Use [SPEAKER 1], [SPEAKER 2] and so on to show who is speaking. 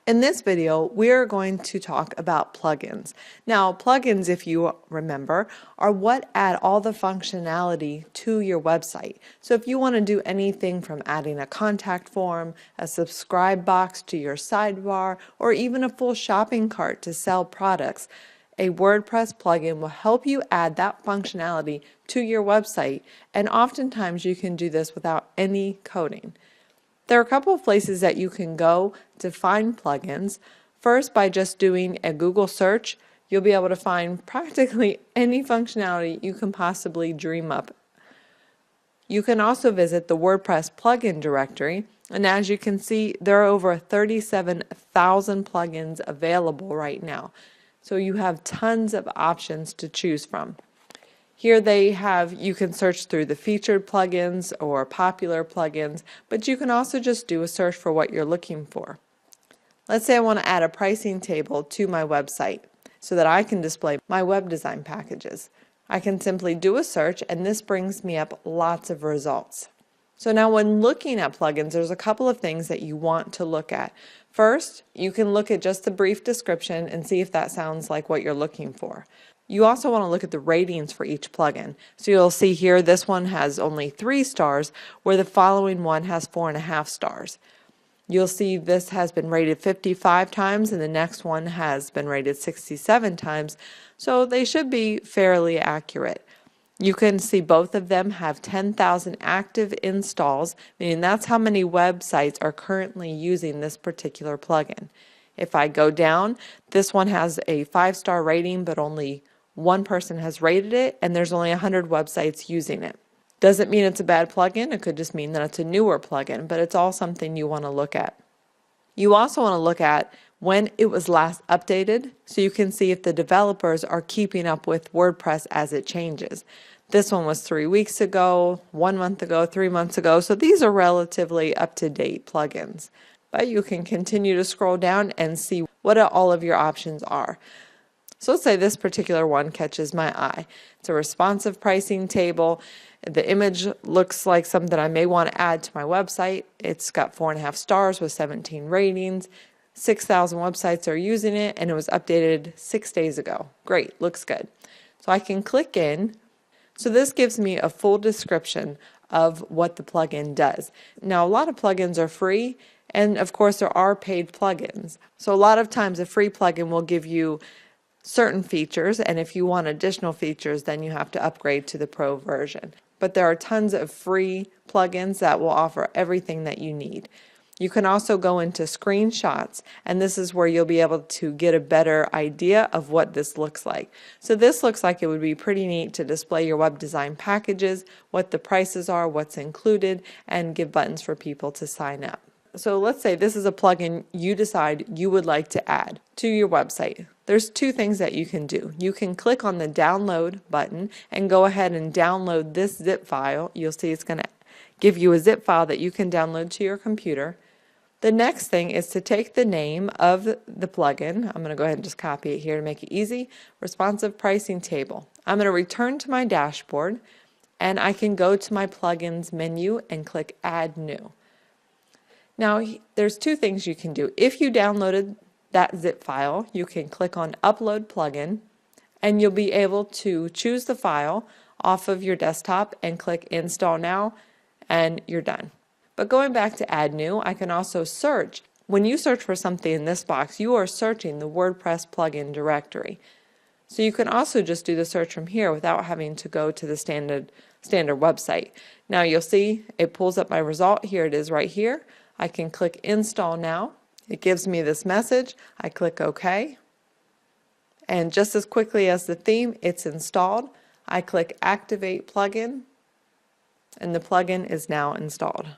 [SPEAKER 1] In this video, we're going to talk about plugins. Now, plugins, if you remember, are what add all the functionality to your website. So if you want to do anything from adding a contact form, a subscribe box to your sidebar, or even a full shopping cart to sell products, a WordPress plugin will help you add that functionality to your website, and oftentimes you can do this without any coding. There are a couple of places that you can go to find plugins. First, by just doing a Google search, you'll be able to find practically any functionality you can possibly dream up. You can also visit the WordPress plugin directory, and as you can see, there are over 37,000 plugins available right now. So you have tons of options to choose from. Here you can search through the featured plugins or popular plugins, but you can also just do a search for what you're looking for. Let's say I want to add a pricing table to my website so that I can display my web design packages. I can simply do a search, and this brings me up lots of results. So now when looking at plugins, there's a couple of things that you want to look at. First, you can look at just the brief description and see if that sounds like what you're looking for. You also want to look at the ratings for each plugin. So you'll see here this one has only 3 stars, where the following one has 4.5 stars. You'll see this has been rated 55 times and the next one has been rated 67 times, so they should be fairly accurate. You can see both of them have 10,000 active installs, meaning that's how many websites are currently using this particular plugin. If I go down, this one has a 5-star rating, but only one person has rated it, and there's only 100 websites using it. Doesn't mean it's a bad plugin, it could just mean that it's a newer plugin, but it's all something you want to look at. You also want to look at when it was last updated, so you can see if the developers are keeping up with WordPress as it changes. This one was 3 weeks ago, 1 month ago, 3 months ago, so these are relatively up-to-date plugins. But you can continue to scroll down and see what all of your options are. So let's say this particular one catches my eye. It's a responsive pricing table. The image looks like something I may want to add to my website. It's got 4.5 stars with 17 ratings. 6,000 websites are using it, and it was updated 6 days ago. Great, looks good. So I can click in. So this gives me a full description of what the plugin does. Now, a lot of plugins are free, and of course there are paid plugins. So a lot of times a free plugin will give you certain features, and if you want additional features, then you have to upgrade to the pro version. But there are tons of free plugins that will offer everything that you need. You can also go into screenshots, and this is where you'll be able to get a better idea of what this looks like. So this looks like it would be pretty neat to display your web design packages, what the prices are, what's included, and give buttons for people to sign up. So let's say this is a plugin you decide you would like to add to your website. There's 2 things that you can do. You can click on the download button and go ahead and download this zip file. You'll see it's going to give you a zip file that you can download to your computer. The next thing is to take the name of the plugin. I'm going to go ahead and just copy it here to make it easy. Responsive pricing table. I'm going to return to my dashboard, and I can go to my plugins menu and click add new. Now, there's 2 things you can do. If you downloaded that zip file, you can click on Upload Plugin, and you'll be able to choose the file off of your desktop and click Install Now, and you're done. But going back to Add New, I can also search. When you search for something in this box, you are searching the WordPress plugin directory. So you can also just do the search from here without having to go to the standard website. Now you'll see it pulls up my result. Here it is right here. I can click Install Now. It gives me this message. I click OK. And just as quickly as the theme, it's installed. I click Activate Plugin, and the plugin is now installed.